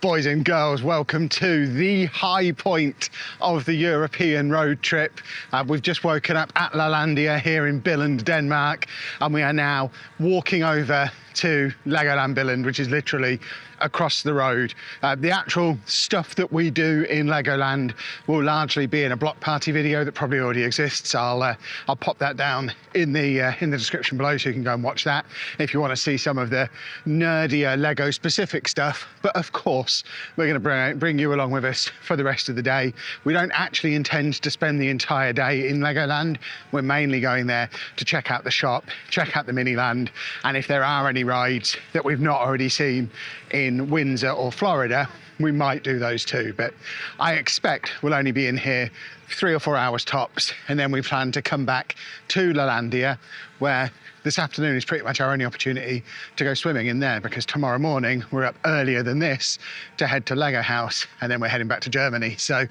Boys and girls, welcome to the high point of the European road trip. We've just woken up at Lalandia here in Billund, Denmark, and we are now walking over to LEGOLAND Billund, which is literally across the road. The actual stuff that we do in Legoland will largely be in a block party video that probably already exists. I'll pop that down in the description below so you can go and watch that if you want to see some of the nerdier Lego specific stuff. But of course, we're going to bring you along with us for the rest of the day. We don't actually intend to spend the entire day in Legoland. We're mainly going there to check out the shop, check out the mini land, and if there are any rides that we've not already seen in Windsor or Florida, we might do those too. But I expect we'll only be in here 3 or 4 hours tops, and then we plan to come back to Lalandia, where this afternoon is pretty much our only opportunity to go swimming in there, because tomorrow morning we're up earlier than this to head to Lego House, and then we're heading back to Germany. So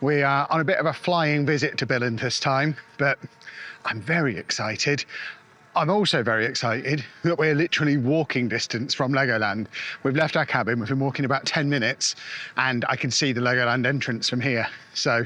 we are on a bit of a flying visit to Billund this time, but I'm very excited. I'm also very excited that we're literally walking distance from Legoland. We've left our cabin, we've been walking about 10 minutes, and I can see the Legoland entrance from here. So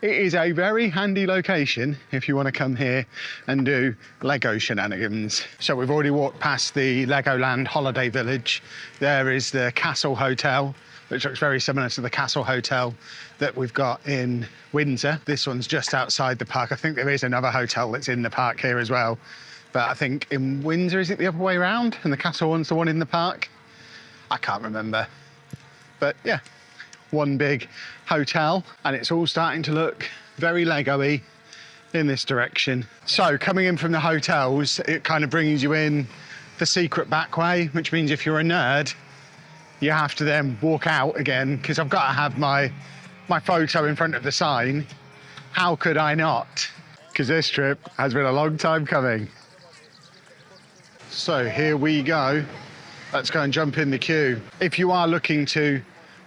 it is a very handy location if you want to come here and do Lego shenanigans. So we've already walked past the Legoland Holiday Village. There is the Castle Hotel, which looks very similar to the Castle Hotel that we've got in Windsor. This one's just outside the park. I think there is another hotel that's in the park here as well. But I think in Windsor, is it the other way around? And the castle one's the one in the park? I can't remember. But yeah, one big hotel, and it's all starting to look very Lego-y in this direction. So coming in from the hotels, it kind of brings you in the secret back way, which means if you're a nerd, you have to then walk out again, because I've got to have my photo in front of the sign. How could I not? Because this trip has been a long time coming. So here we go. Let's go and jump in the queue. If you are looking to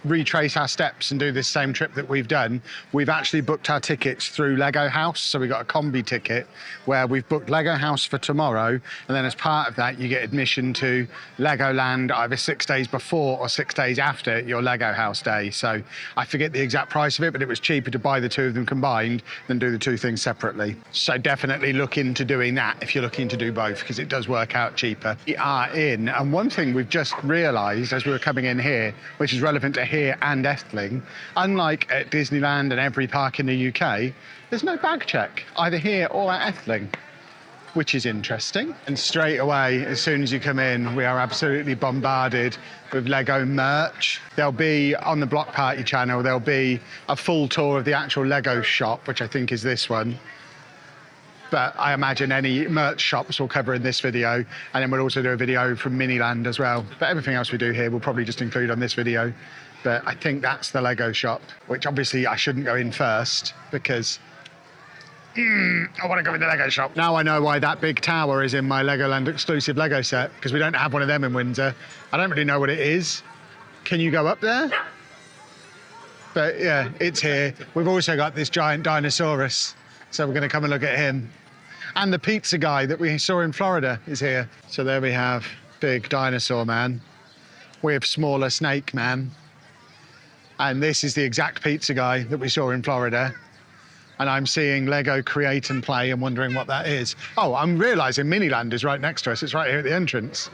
retrace our steps and do this same trip that we've done, we've actually booked our tickets through Lego House. So we got a combi ticket where we've booked Lego House for tomorrow, and then as part of that you get admission to Legoland either 6 days before or 6 days after your Lego House day. So I forget the exact price of it, but it was cheaper to buy the two of them combined than do the two things separately. So definitely look into doing that if you're looking to do both, because it does work out cheaper. We are in, and one thing we've just realized as we were coming in here, which is relevant to here and Efteling, unlike at Disneyland and every park in the UK, there's no bag check either here or at Efteling, which is interesting. And straight away, as soon as you come in, we are absolutely bombarded with Lego merch. There'll be, on the Block Party channel, there'll be a full tour of the actual Lego shop, which I think is this one. But I imagine any merch shops will cover in this video, and then we'll also do a video from Miniland as well. But everything else we do here we'll probably just include on this video. But I think that's the Lego shop, which obviously I shouldn't go in first because I want to go in the Lego shop. Now I know why that big tower is in my Legoland exclusive Lego set, because we don't have one of them in Windsor. I don't really know what it is. Can you go up there? But yeah, it's here. We've also got this giant Dinosaurus, so we're going to come and look at him. And the pizza guy that we saw in Florida is here. So there we have big dinosaur man with smaller snake man. And this is the exact pizza guy that we saw in Florida. And I'm seeing Lego Create and Play and wondering what that is. Oh, I'm realizing Miniland is right next to us. It's right here at the entrance.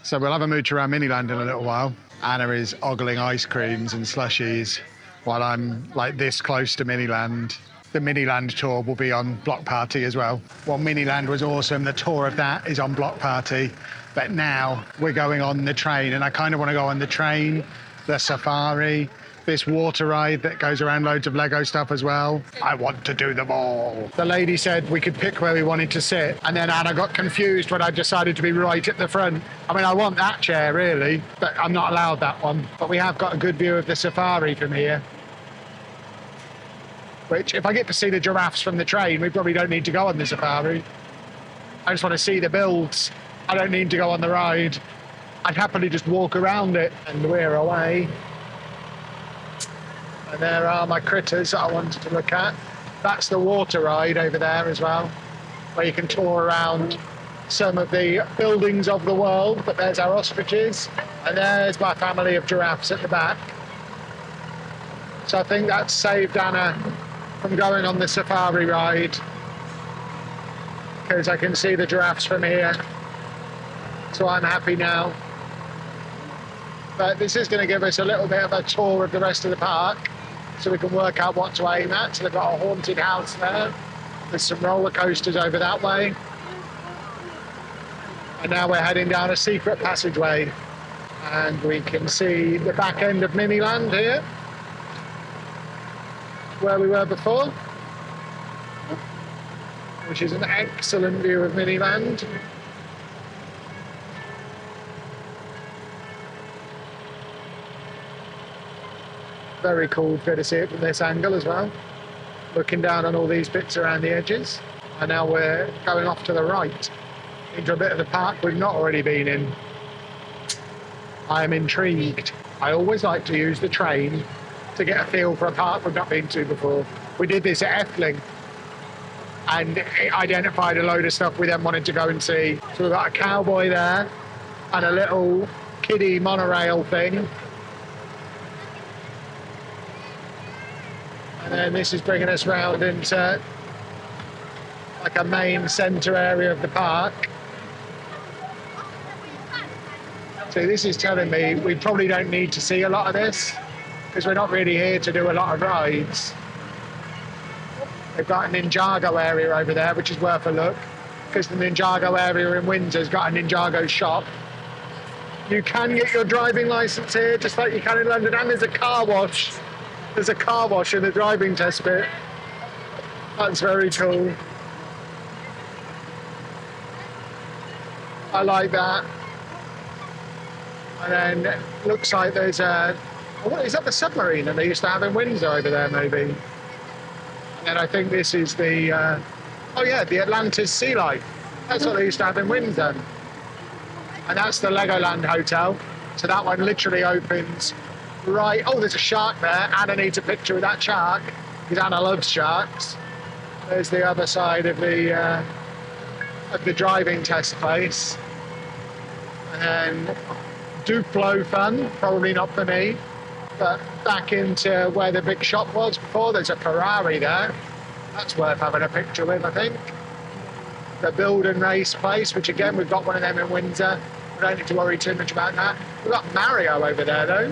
So we'll have a mooch around Miniland in a little while. Anna is ogling ice creams and slushies while I'm like this close to Miniland. The Miniland tour will be on Block Party as well. Well, Miniland was awesome. The tour of that is on Block Party. But now we're going on the train, and I kind of want to go on the train, the safari, this water ride that goes around loads of Lego stuff as well. I want to do them all. The lady said we could pick where we wanted to sit, and then Anna got confused when I decided to be right at the front. I mean, I want that chair really, but I'm not allowed that one. But we have got a good view of the safari from here. Which, if I get to see the giraffes from the train, we probably don't need to go on the safari. I just want to see the builds. I don't need to go on the ride. I'd happily just walk around it. And we're away. And there are my critters that I wanted to look at. That's the water ride over there as well, where you can tour around some of the buildings of the world. But there's our ostriches. And there's my family of giraffes at the back. So I think that's saved Anna from going on the safari ride, because I can see the giraffes from here. So I'm happy now. But this is going to give us a little bit of a tour of the rest of the park, so we can work out what to aim at. So they've got a haunted house there. There's some roller coasters over that way. And now we're heading down a secret passageway. And we can see the back end of Miniland here, where we were before, which is an excellent view of Miniland. Very cool to see it from this angle as well, looking down on all these bits around the edges. And now we're going off to the right into a bit of the park we've not already been in. I am intrigued. I always like to use the train to get a feel for a park we've not been to before. We did this at Efteling and it identified a load of stuff we then wanted to go and see. So we've got a cowboy there and a little kiddie monorail thing. And then this is bringing us round into like a main centre area of the park. So this is telling me we probably don't need to see a lot of this, because we're not really here to do a lot of rides. They've got a Ninjago area over there, which is worth a look, because the Ninjago area in Windsor's got a Ninjago shop. You can get your driving licence here, just like you can in London, and there's a car wash. There's a car wash in the driving test bit. That's very cool. I like that. And then it looks like there's a, what is that, the submarine that they used to have in Windsor over there maybe? And then I think this is the, oh yeah, the Atlantis sea life. That's what they used to have in Windsor. And that's the Legoland Hotel. So that one literally opens right, oh, there's a shark there. Anna needs a picture of that shark, because Anna loves sharks. There's the other side of the driving test place. And then Duplo fun, probably not for me, but back into where the big shop was before. There's a Ferrari there. That's worth having a picture with, I think. The build and race place, which again, we've got one of them in Windsor. We don't need to worry too much about that. We've got Mario over there though,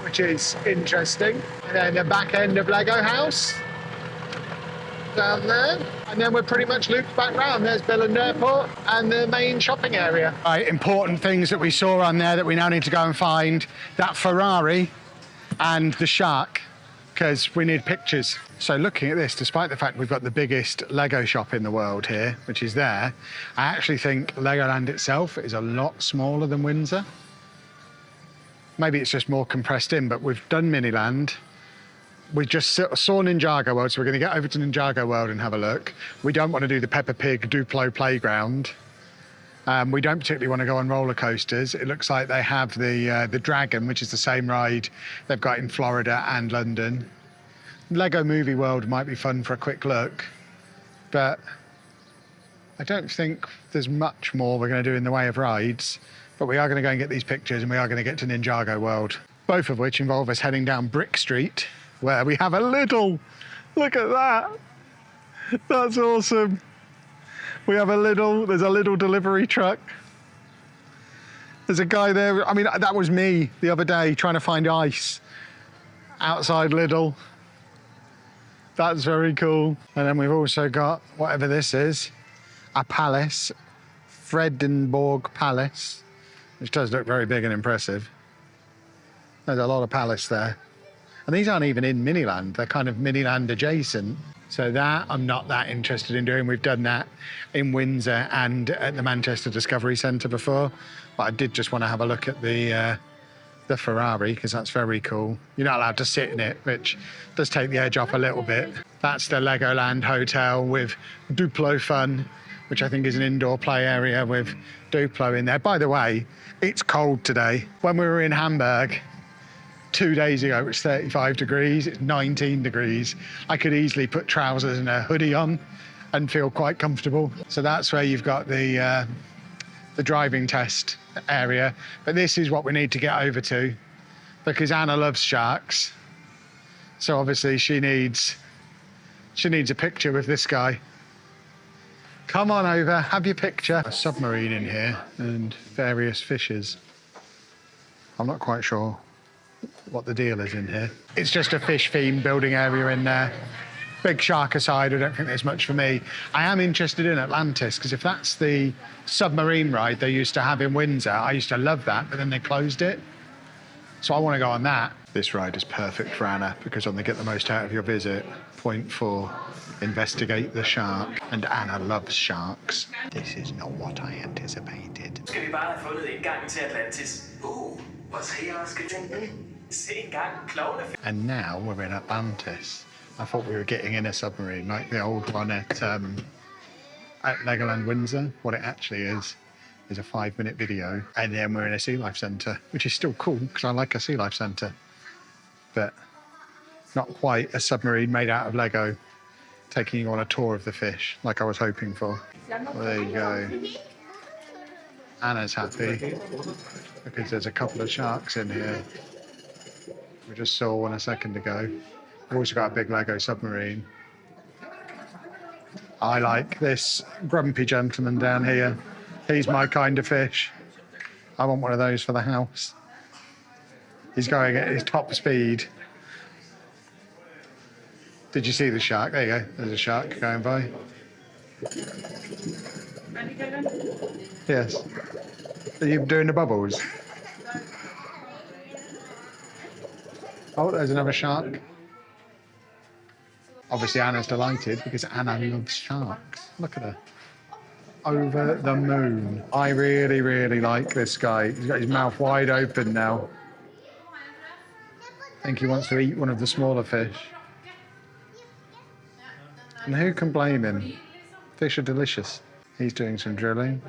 which is interesting. And then the back end of Lego House down there. And then we're pretty much looped back round. There's Billund Airport and the main shopping area. Right, important things that we saw on there that we now need to go and find. That Ferrari and the shark, because we need pictures. So looking at this, despite the fact we've got the biggest Lego shop in the world here, which is there, I actually think Legoland itself is a lot smaller than Windsor. Maybe it's just more compressed in, but we've done Miniland. We just saw Ninjago World, so we're going to get over to Ninjago World and have a look. We don't want to do the Peppa Pig Duplo playground. We don't particularly want to go on roller coasters. It looks like they have the Dragon, which is the same ride they've got in Florida and London. Lego Movie World might be fun for a quick look, but I don't think there's much more we're going to do in the way of rides. But we are going to go and get these pictures, and we are going to get to Ninjago World, both of which involve us heading down Brick Street, where we have a little, look at that. That's awesome. We have there's a little delivery truck. There's a guy there. I mean, that was me the other day trying to find ice outside Lidl. That's very cool. And then we've also got, whatever this is, a palace, Fredenborg Palace, which does look very big and impressive. There's a lot of palace there. And these aren't even in Miniland, they're kind of Miniland adjacent. So that I'm not that interested in doing. We've done that in Windsor and at the Manchester Discovery Centre before. But I did just want to have a look at the Ferrari, because that's very cool. You're not allowed to sit in it, which does take the edge off a little bit. That's the Legoland Hotel with Duplo Fun, which I think is an indoor play area with Duplo in there. By the way, it's cold today. When we were in Hamburg 2 days ago, it was 35 degrees, it's 19 degrees. I could easily put trousers and a hoodie on and feel quite comfortable. So that's where you've got the the driving test area. But this is what we need to get over to because Anna loves sharks. So obviously she needs a picture with this guy. Come on over, have your picture. A submarine in here and various fishes. I'm not quite sure what the deal is in here. It's just a fish themed building area in there. Big shark aside, I don't think there's much for me. I am interested in Atlantis, because if that's the submarine ride they used to have in Windsor, I used to love that, but then they closed it. So I want to go on that. This ride is perfect for Anna, because on the Get the Most Out of Your Visit, point 4, investigate the shark. And Anna loves sharks. This is not what I anticipated. Skal vi bare have fundet indgangen til Atlantis? Og se, jeg skal se engang klovnefilm. And now we're in Atlantis. I thought we were getting in a submarine, like the old one at Legoland Windsor. What it actually is a 5-minute video. And then we're in a sea life centre, which is still cool, because I like a sea life centre. But not quite a submarine made out of Lego, taking you on a tour of the fish, like I was hoping for. Well, there you go. Anna's happy, because there's a couple of sharks in here. We just saw one a second ago. We've also got a big Lego submarine. I like this grumpy gentleman down here. He's my kind of fish. I want one of those for the house. He's going at his top speed. Did you see the shark? There you go. There's a shark going by. Yes. Are you doing the bubbles? Oh, there's another shark. Obviously Anna's delighted because Anna loves sharks. Look at her. Over the moon. I really, really like this guy. He's got his mouth wide open now. I think he wants to eat one of the smaller fish. And who can blame him? Fish are delicious. He's doing some drilling.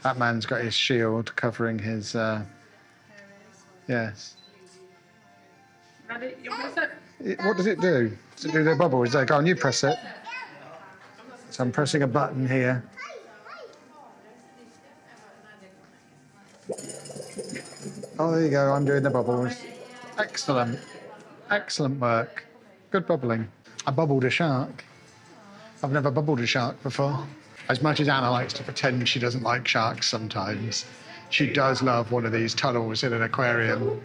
That man's got his shield covering his, yes. What does it do? Does it do the bubbles? There, go on, you press it. So I'm pressing a button here. Oh, there you go, I'm doing the bubbles. Excellent. Excellent work. Good bubbling. I bubbled a shark. I've never bubbled a shark before. As much as Anna likes to pretend she doesn't like sharks sometimes, she does love one of these tunnels in an aquarium.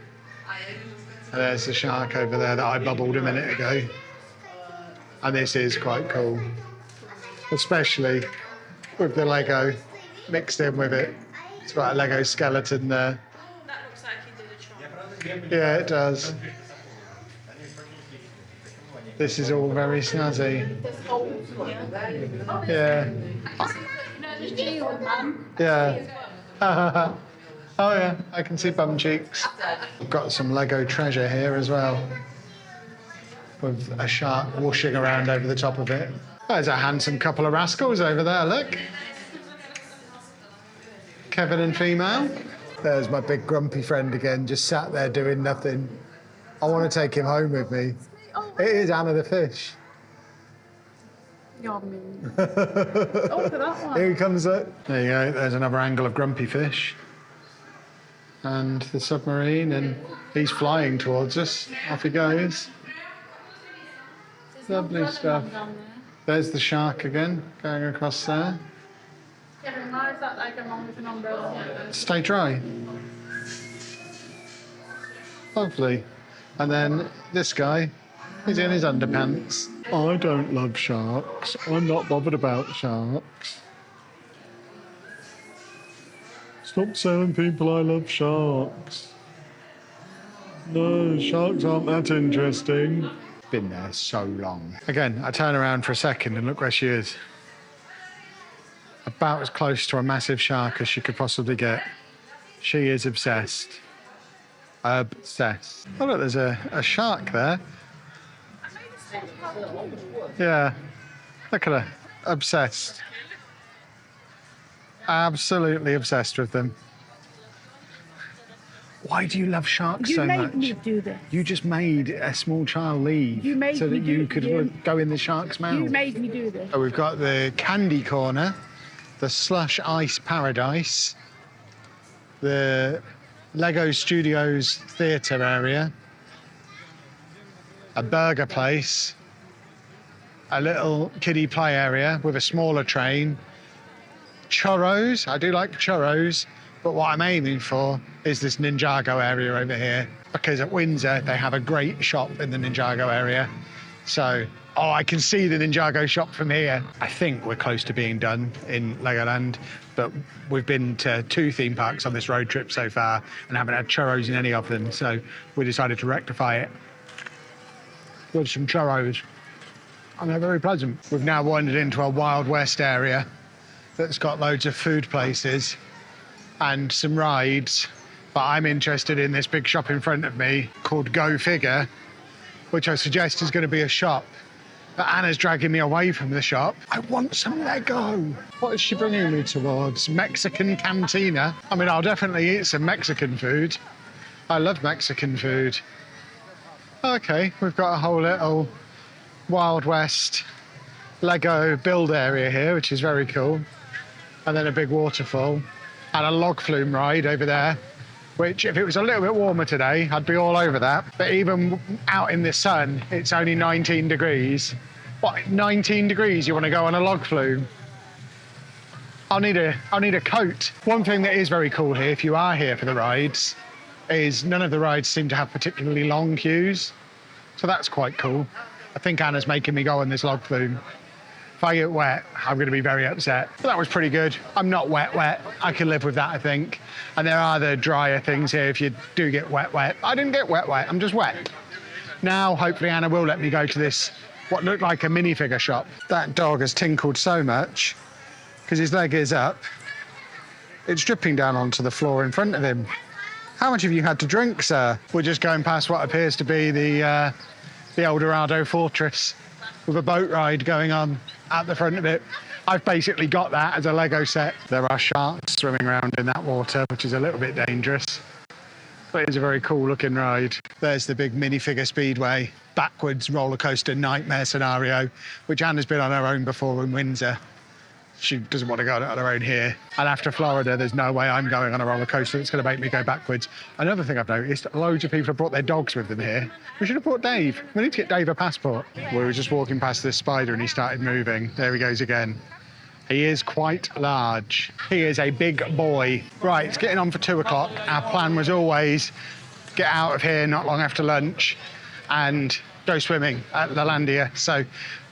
And there's the shark over there that I bubbled a minute ago. And this is quite cool, especially with the Lego mixed in with it. It's got a Lego skeleton there. That looks like he did a try. Yeah, it does. This is all very snazzy. Yeah. Yeah. Oh yeah, I can see bum cheeks. I've got some Lego treasure here as well, with a shark whooshing around over the top of it. There's a handsome couple of rascals over there, look. Kevin and female. There's my big grumpy friend again, just sat there doing nothing. I want to take him home with me. It is Anna the fish. You're mean. Oh, look at that one. Here he comes up. There you go, there's another angle of grumpy fish. And the submarine, and he's flying towards us. Off he goes. Lovely stuff. There's the shark again, going across there. Kevin, why is that like a man with an umbrella? Stay dry. Lovely. And then this guy, he's in his underpants. I don't love sharks. I'm not bothered about sharks. Stop telling people I love sharks. No, sharks aren't that interesting. Been there so long. Again, I turn around for a second and look where she is. About as close to a massive shark as she could possibly get. She is obsessed. Obsessed. Oh look, there's a shark there. Yeah, look at her. Obsessed. Absolutely obsessed with them. Why do you love sharks so much? You made me do this. You just made a small child leave so that you could go in the shark's mouth. You made me do this. So we've got the candy corner the Slush Ice Paradise, the Lego Studios theatre area, a burger place, a little kiddie play area with a smaller train, churros. I do like churros, but what I'm aiming for is this Ninjago area over here, because at Windsor they have a great shop in the Ninjago area. So, oh, I can see the Ninjago shop from here. I think we're close to being done in Legoland, but we've been to 2 theme parks on this road trip so far and haven't had churros in any of them, so we decided to rectify it with some churros, and they're very pleasant. We've now wandered into a Wild West area that's got loads of food places and some rides, but I'm interested in this big shop in front of me called Go Figure, which I suggest is going to be a shop. But Anna's dragging me away from the shop. I want some Lego. What is she bringing me towards? Mexican cantina? I mean, I'll definitely eat some Mexican food. I love Mexican food. Okay, we've got a whole little Wild West Lego build area here, which is very cool. And then a big waterfall and a log flume ride over there, which if it was a little bit warmer today, I'd be all over that. But even out in the sun, it's only 19 degrees. What, 19 degrees you want to go on a log flume? I'll need a coat. One thing that is very cool here, if you are here for the rides, is none of the rides seem to have particularly long queues. So that's quite cool. I think Anna's making me go on this log flume. If I get wet, I'm going to be very upset. But that was pretty good. I'm not wet. I can live with that, I think. And there are the drier things here if you do get wet. I didn't get wet. I'm just wet. Now, hopefully Anna will let me go to this, what looked like a minifigure shop. That dog has tinkled so much because his leg is up. It's dripping down onto the floor in front of him. How much have you had to drink, sir? We're just going past what appears to be the El Dorado Fortress with a boat ride going on at the front of it. I've basically got that as a Lego set. There are sharks swimming around in that water, which is a little bit dangerous, but it's a very cool looking ride. There's the big minifigure speedway, backwards roller coaster nightmare scenario, which Anna's been on her own before in Windsor. She doesn't want to go on her own here. And after Florida, there's no way I'm going on a roller coaster that's going to make me go backwards. Another thing I've noticed, loads of people have brought their dogs with them here. We should have brought Dave. We need to get Dave a passport. We were just walking past this spider and he started moving. There he goes again. He is quite large. He is a big boy. Right, it's getting on for 2 o'clock. Our plan was always get out of here not long after lunch and go swimming at Lalandia. So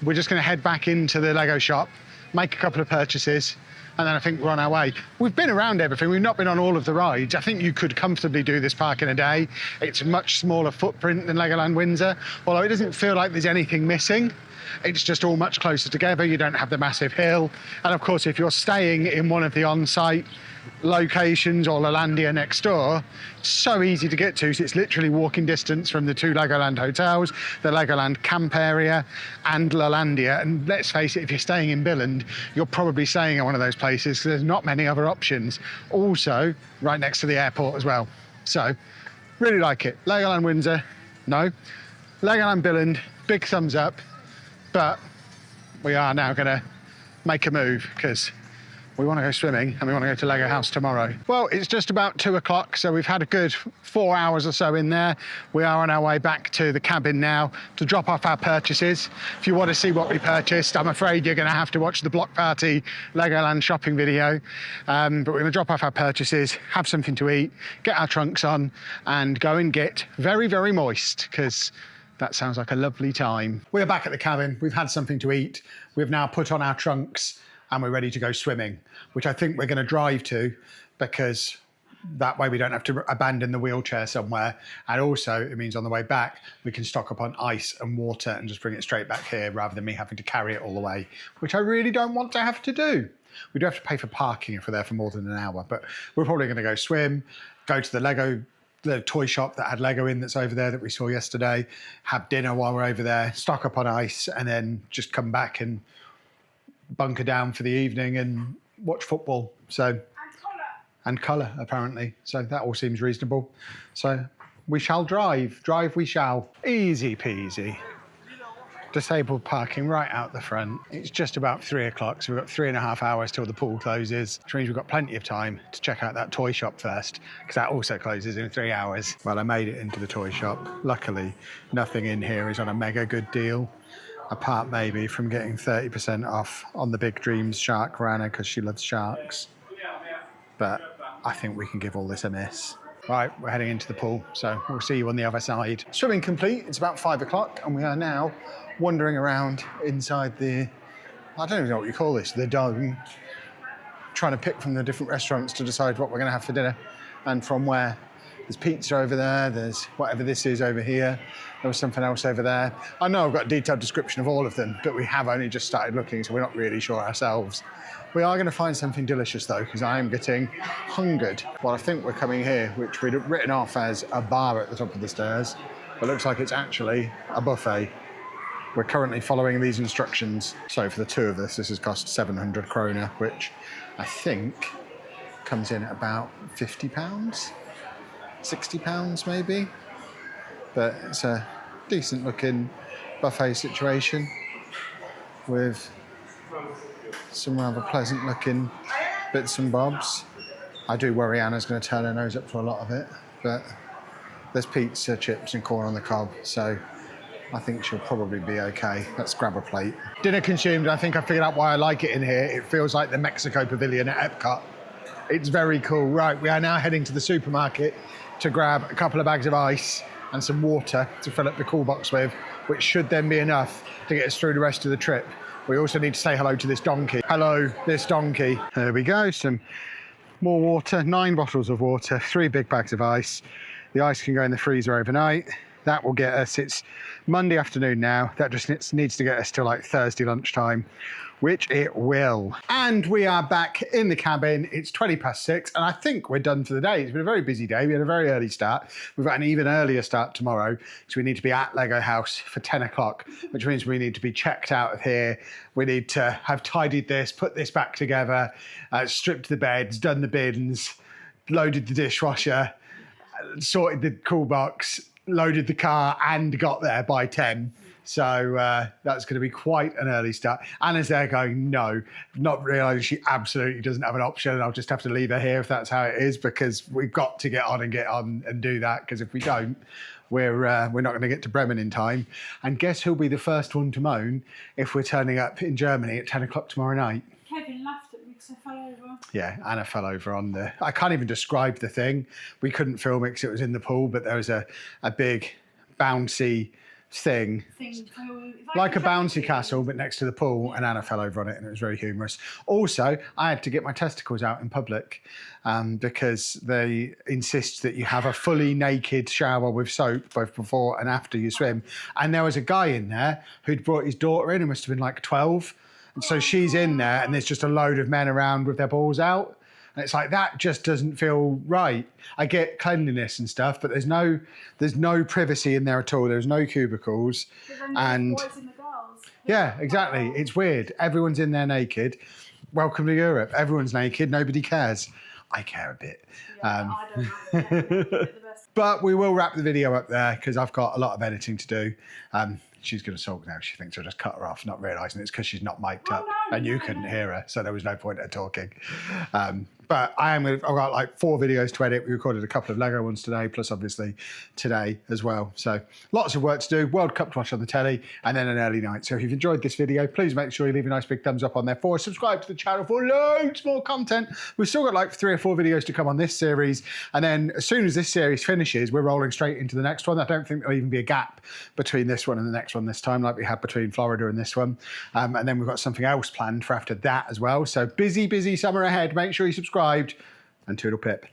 we're just going to head back into the Lego shop, make a couple of purchases, and then I think we're on our way. We've been around everything. We've not been on all of the rides. I think you could comfortably do this park in a day. It's a much smaller footprint than Legoland Windsor, although it doesn't feel like there's anything missing. It's just all much closer together. You don't have the massive hill. And of course, if you're staying in one of the on-site locations or Lalandia next door, it's so easy to get to. So it's literally walking distance from the 2 Legoland hotels, the Legoland camp area and Lalandia. And let's face it, if you're staying in Billund, you're probably staying in one of those places because there's not many other options. Also, right next to the airport as well. So, really like it. Legoland Windsor, no. Legoland Billund, big thumbs up. But we are now going to make a move because we want to go swimming and we want to go to Lego House tomorrow. Well, it's just about 2 o'clock, so we've had a good 4 hours or so in there. We are on our way back to the cabin now to drop off our purchases. If you want to see what we purchased, I'm afraid you're going to have to watch the Block Party Legoland shopping video. But we're going to drop off our purchases, have something to eat, get our trunks on and go and get very, very moist because that sounds like a lovely time. We're back at the cabin. We've had something to eat. We've now put on our trunks and we're ready to go swimming, which I think we're going to drive to because that way we don't have to abandon the wheelchair somewhere. And also it means on the way back, we can stock up on ice and water and just bring it straight back here rather than me having to carry it all the way, which I really don't want to have to do. We do have to pay for parking if we're there for more than an hour, but we're probably going to go swim, go to the toy shop that had Lego in that's over there that we saw yesterday, have dinner while we're over there, stock up on ice, and then just come back and bunker down for the evening and watch football. So, and colour, apparently. So that all seems reasonable. So we shall drive. Drive we shall. Easy peasy. Disabled parking right out the front. It's just about 3 o'clock, so we've got 3.5 hours till the pool closes, which means we've got plenty of time to check out that toy shop first, because that also closes in 3 hours. Well, I made it into the toy shop. Luckily, nothing in here is on a mega good deal, apart maybe from getting 30% off on the Big Dreams shark Rana because she loves sharks. But I think we can give all this a miss. Right, we're heading into the pool, so we'll see you on the other side. Swimming complete, it's about 5 o'clock, and we are now wandering around inside the, I don't even know what you call this, the dome, trying to pick from the different restaurants to decide what we're gonna have for dinner and from where. There's pizza over there, there's whatever this is over here, there was something else over there. I know I've got a detailed description of all of them, but we have only just started looking, so we're not really sure ourselves. We are going to find something delicious though, because I am getting hungered. Well, I think we're coming here, which we'd written off as a bar at the top of the stairs, but looks like it's actually a buffet. We're currently following these instructions. So for the two of us, this has cost 700 krona, which I think comes in at about £50, £60 maybe. But it's a decent looking buffet situation with some rather pleasant looking bits and bobs. I do worry Anna's going to turn her nose up for a lot of it, but there's pizza, chips and corn on the cob, so I think she'll probably be okay. Let's grab a plate. Dinner consumed. I think I figured out why I like it in here. It feels like the Mexico Pavilion at Epcot. It's very cool. Right, we are now heading to the supermarket to grab a couple of bags of ice and some water to fill up the cool box with, which should then be enough to get us through the rest of the trip. We also need to say hello to this donkey. Hello, this donkey. There we go, some more water, 9 bottles of water, 3 big bags of ice. The ice can go in the freezer overnight. That will get us, it's Monday afternoon now. That just needs to get us till like Thursday lunchtime, which it will. And we are back in the cabin. It's 6:20, and I think we're done for the day. It's been a very busy day. We had a very early start. We've got an even earlier start tomorrow, so we need to be at Lego House for 10 o'clock, which means we need to be checked out of here. We need to have tidied this, put this back together, stripped the beds, done the bins, loaded the dishwasher, sorted the cool box, loaded the car and got there by 10. So that's going to be quite an early start. Anna's there going, no, not realising she absolutely doesn't have an option, and I'll just have to leave her here if that's how it is, because we've got to get on and do that, because if we don't, we're not going to get to Bremen in time. And guess who'll be the first one to moan if we're turning up in Germany at 10 o'clock tomorrow night? Kevin laughed at me because I fell over. Yeah, Anna fell over on the... I can't even describe the thing. We couldn't film it because it was in the pool, but there was a big bouncy thing, like a bouncy castle, but next to the pool, and Anna fell over on it, and it was very humorous. Also, I had to get my testicles out in public because they insist that you have a fully naked shower with soap both before and after you swim. And there was a guy in there who'd brought his daughter in, who must have been like 12. And so she's in there, and there's just a load of men around with their balls out. And it's like, that just doesn't feel right. I get cleanliness and stuff, but there's no privacy in there at all. There's no cubicles. And yeah, exactly. It's weird. Everyone's in there naked. Welcome to Europe. Everyone's naked. Nobody cares. I care a bit. Yeah, I don't know. But we will wrap the video up there because I've got a lot of editing to do. She's going to sulk now. She thinks I'll just cut her off, not realising it's because she's not mic'd up, and you couldn't hear her, so there was no point in her talking. But I've got like 4 videos to edit. We recorded a couple of Lego ones today, plus obviously today as well. So lots of work to do. World Cup to watch on the telly, and then an early night. So if you've enjoyed this video, please make sure you leave a nice big thumbs up on there for us. Subscribe to the channel for loads more content. We've still got like 3 or 4 videos to come on this series. And then as soon as this series finishes, we're rolling straight into the next one. I don't think there'll even be a gap between this one and the next one this time, like we had between Florida and this one. And then we've got something else planned for after that as well. So busy, busy summer ahead. Make sure you subscribed, and toodle pip.